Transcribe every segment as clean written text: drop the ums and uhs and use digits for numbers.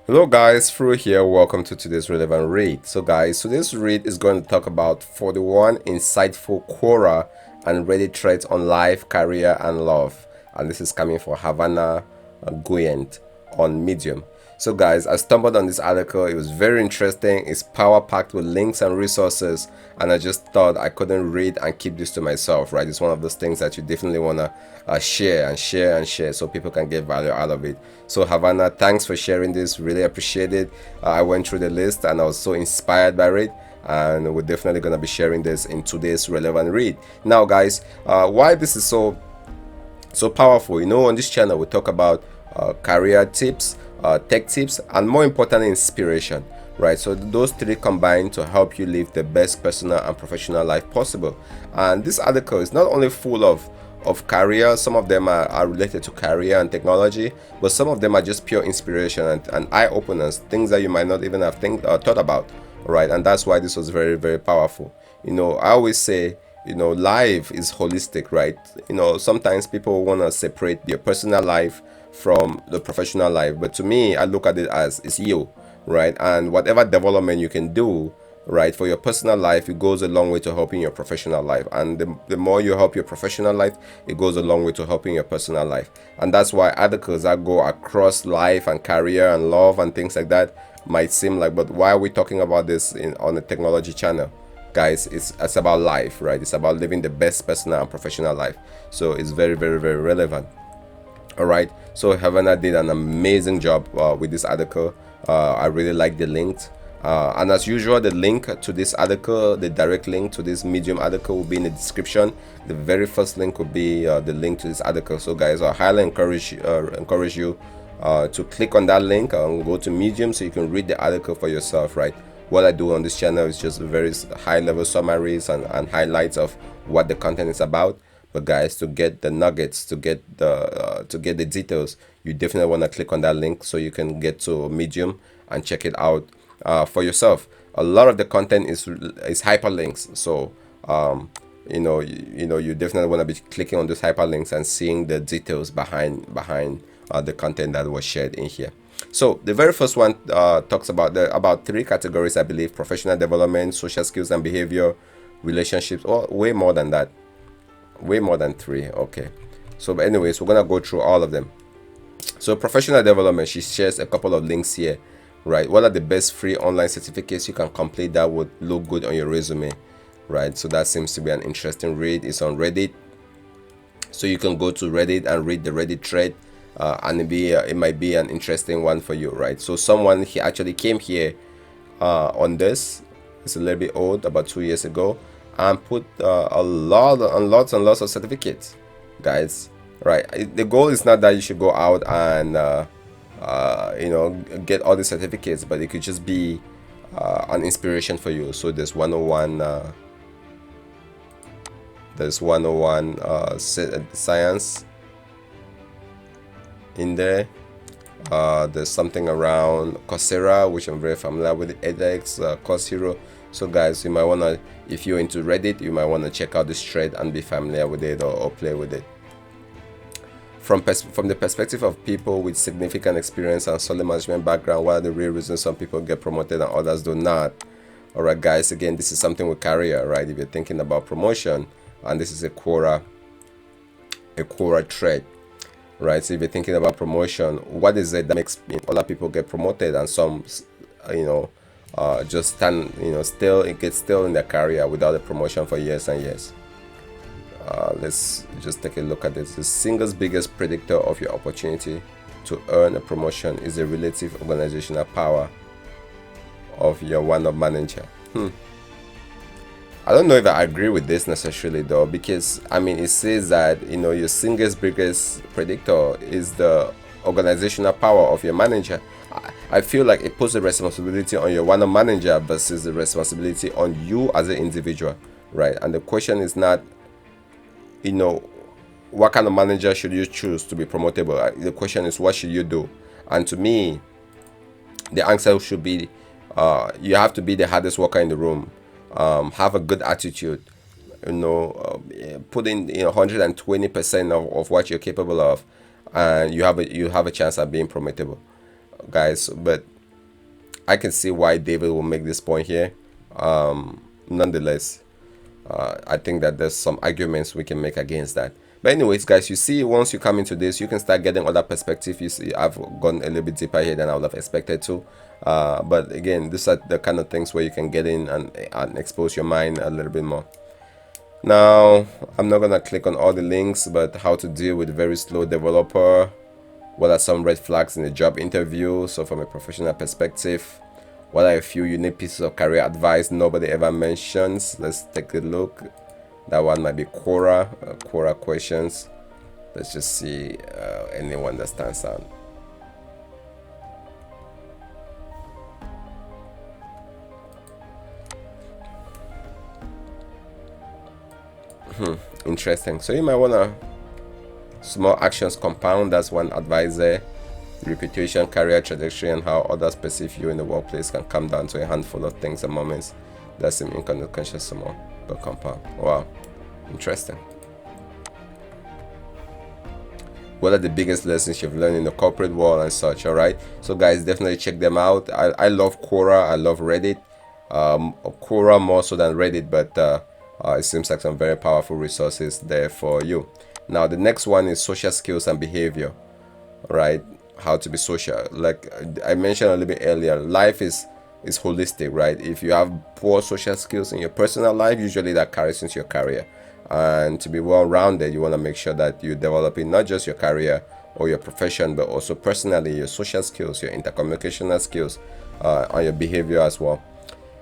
Hello guys, Fru here. Welcome to today's relevant read. So guys, today's read is going to talk about 41 insightful Quora and Reddit threads on life, career, and love. And this is coming from Havana Guyent on Medium. So guys, I stumbled on this article. It was very interesting. It's power packed with links and resources, and I just thought I couldn't read and keep this to myself, right? It's one of those things that you definitely want to share and share and share so people can get value out of it. So Havana, thanks for sharing this. Really appreciate it. I went through the list and I was so inspired by it, and we're definitely going to be sharing this in today's relevant read. Now guys, why this is so powerful, on this channel we talk about career tips, tech tips, and more importantly, inspiration, right? So those three combine to help you live the best personal and professional life possible. And this article is not only full of career, some of them are related to career and technology, but some of them are just pure inspiration and eye openers, things that you might not even have thought about, right? And that's why this was very, very powerful. I always say, life is holistic, right? Sometimes people want to separate their personal life from the professional life, but to me, I look at it as it's you, right? And whatever development you can do, right, for your personal life, it goes a long way to helping your professional life. And the more you help your professional life, it goes a long way to helping your personal life. And that's why articles that go across life and career and love and things like that might seem like, but why are we talking about this on a technology channel? Guys, it's about life, right? It's about living the best personal and professional life. So it's very, very, very relevant. All right, so Havana did an amazing job with this article. I really like the link, and as usual, the link to this article, the direct link to this Medium article, will be in the description. The very first link will be the link to this article. So guys, I highly encourage you to click on that link and go to Medium so you can read the article for yourself, right? What I do on this channel is just very high level summaries and highlights of what the content is about. But guys, to get the nuggets, to get the details, you definitely want to click on that link so you can get to Medium and check it out for yourself. A lot of the content is hyperlinks, so you definitely want to be clicking on those hyperlinks and seeing the details behind the content that was shared in here. So the very first one talks about three categories, I believe: professional development, social skills and behavior, relationships, or way more than that. Way more than three. Okay, so but anyways, we're gonna go through all of them. So professional development, she shares a couple of links here, right? What are the best free online certificates you can complete that would look good on your resume, right? So that seems to be an interesting read. It's on Reddit, so you can go to Reddit and read the Reddit thread, and it might be an interesting one for you, right? So someone he actually came here on this. It's a little bit old, about 2 years ago, and put lots and lots of certificates, guys, right? The goal is not that you should go out and get all the certificates, but it could just be an inspiration for you. So there's 101 science in there. There's something around Coursera, which I'm very familiar with, edX, Course Hero. So guys, you might want to, if you're into Reddit, you might want to check out this thread and be familiar with it or play with it. From the perspective of people with significant experience and solid management background, what are the real reasons some people get promoted and others do not? All right, guys, again, this is something with career, right? If you're thinking about promotion, and this is a Quora thread, right? So if you're thinking about promotion, what is it that makes other people get promoted and some, just stand, still in their career without a promotion for years and years? Let's just take a look at this. The single biggest predictor of your opportunity to earn a promotion is the relative organizational power of your one-up manager. I don't know if I agree with this necessarily though, because it says that your single biggest predictor is the organizational power of your manager. I feel like it puts the responsibility on your one-up manager versus the responsibility on you as an individual, right? And the question is not, what kind of manager should you choose to be promotable? The question is, what should you do? And to me, the answer should be, you have to be the hardest worker in the room. Have a good attitude, put in 120% of what you're capable of, and you have a chance at being promotable, guys. But I can see why David will make this point here. Nonetheless, I think that there's some arguments we can make against that. But anyways, guys, you see, once you come into this, you can start getting other perspective. You see, I've gone a little bit deeper here than I would have expected to. But again, these are the kind of things where you can get in and expose your mind a little bit more. Now, I'm not gonna click on all the links, but how to deal with a very slow developer. What are some red flags in a job interview? So from a professional perspective, what are a few unique pieces of career advice nobody ever mentions? Let's take a look. That one might be Quora, Quora questions. Let's just see anyone that stands out. Interesting. So you might want to small actions compound. That's one advisor. Reputation, career trajectory, and how others perceive you in the workplace can come down to a handful of things and moments that seem inconsequential small but compound. Wow, interesting. What are the biggest lessons you've learned in the corporate world and such? All right, so guys, definitely check them out. I love Quora. I love Reddit. Quora more so than Reddit, but it seems like some very powerful resources there for you. Now the next one is social skills and behavior. All right, how to be social. Like I mentioned a little bit earlier, life is holistic, right? If you have poor social skills in your personal life, usually that carries into your career. And to be well-rounded, you want to make sure that you're developing not just your career or your profession, but also personally your social skills, your intercommunicational skills, and your behavior as well.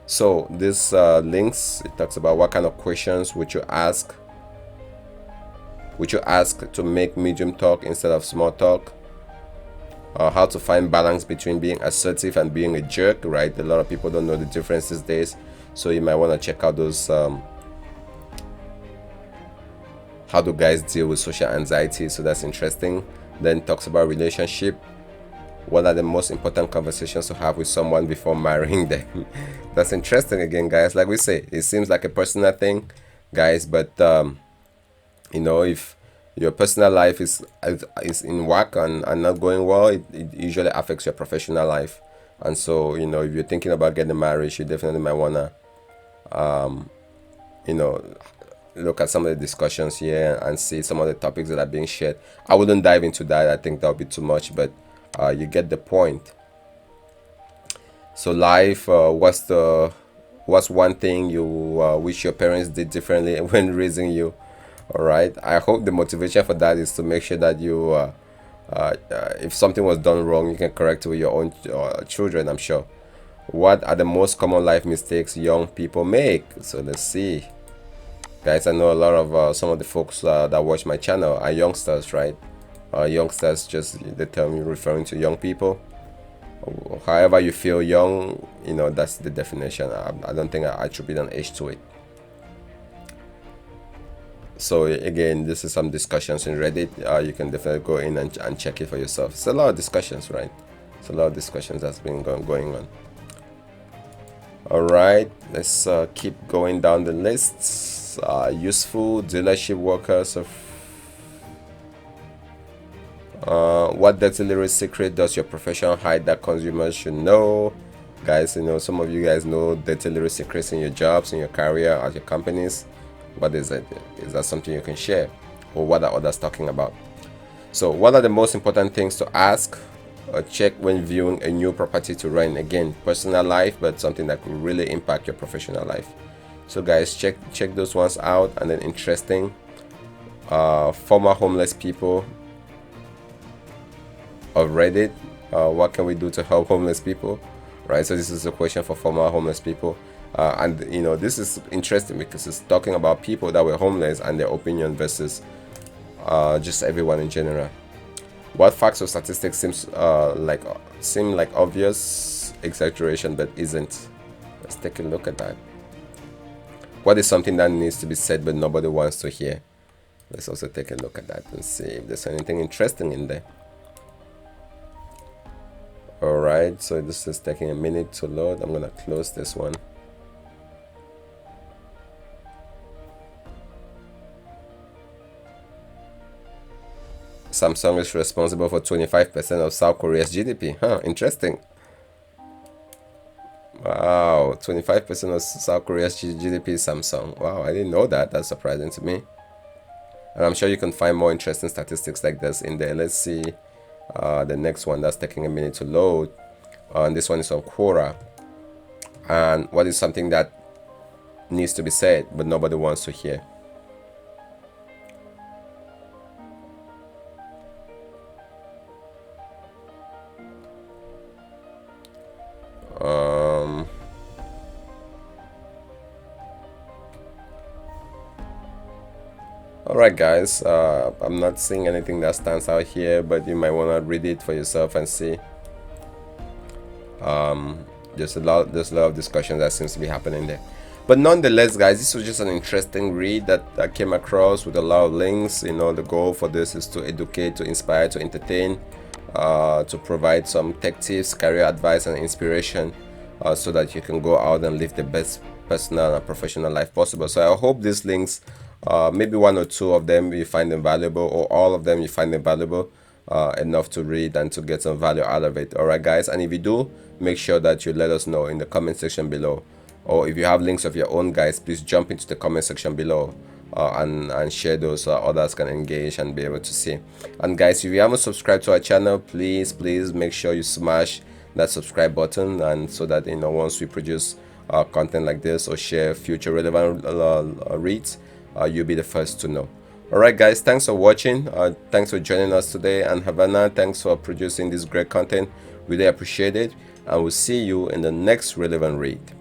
So this links, it talks about what kind of questions would you ask to make medium talk instead of small talk. How to find balance between being assertive and being a jerk, right? A lot of people don't know the difference these days, so you might want to check out those how do guys deal with social anxiety. So that's interesting. Then talks about relationship. What are the most important conversations to have with someone before marrying them? That's interesting again, guys. Like we say, it seems like a personal thing, guys, but you know, if your personal life is in whack and not going well, it usually affects your professional life. And so, you know, if you're thinking about getting married, you definitely might want to you know, look at some of the discussions here and see some of the topics that are being shared. I wouldn't dive into that. I think that would be too much, but you get the point. So life, what's one thing you wish your parents did differently when raising you? All right, I hope the motivation for that is to make sure that you if something was done wrong, you can correct it with your own children, I'm sure. What are the most common life mistakes young people make? So let's see, guys. I know a lot of some of the folks that watch my channel are youngsters, right? Youngsters, just the term you're referring to young people. However you feel young, you know, that's the definition. I don't think I attribute an age to it. So again, this is some discussions in Reddit. You can definitely go in and check it for yourself. It's a lot of discussions, right? It's a lot of discussions that's been going on. All right, let's keep going down the lists. Useful dealership workers of what dirty little secret does your profession hide that consumers should know? Guys, you know, some of you guys know dirty little secrets in your jobs, in your career, at your companies. What is it? Is that something you can share? Or what are others talking about? So what are the most important things to ask or check when viewing a new property to rent? Again, personal life, but something that could really impact your professional life. So guys, check those ones out. And then interesting, former homeless people of Reddit. What can we do to help homeless people? Right, so this is a question for former homeless people. And you know, this is interesting because it's talking about people that were homeless and their opinion versus just everyone in general. What facts or statistics seem like obvious exaggeration but isn't? Let's take a look at that. What is something that needs to be said but nobody wants to hear? Let's also take a look at that and see if there's anything interesting in there. All right, so this is taking a minute to load. I'm gonna close this one. Samsung is responsible for 25% of South Korea's GDP. Huh, interesting. Wow, 25% of South Korea's GDP is Samsung. Wow, I didn't know that. That's surprising to me. And I'm sure you can find more interesting statistics like this in there. Let's see the next one that's taking a minute to load. And this one is on Quora. And what is something that needs to be said but nobody wants to hear? Alright guys, I'm not seeing anything that stands out here, but you might want to read it for yourself and see. There's a lot of discussion that seems to be happening there. But nonetheless guys, this was just an interesting read that I came across with a lot of links. You know, the goal for this is to educate, to inspire, to entertain, to provide some tech tips, career advice and inspiration, so that you can go out and live the best personal and professional life possible. So I hope these links, maybe one or two of them you find them valuable, or all of them you find them valuable enough to read and to get some value out of it. Alright guys, and if you do, make sure that you let us know in the comment section below, or if you have links of your own guys, please jump into the comment section below and share those so others can engage and be able to see. And guys, if you haven't subscribed to our channel, please make sure you smash that subscribe button, and so that, you know, once we produce content like this or share future relevant reads, you'll be the first to know. Alright guys, thanks for watching, thanks for joining us today, and Havana, thanks for producing this great content. Really appreciate it, and we'll see you in the next relevant read.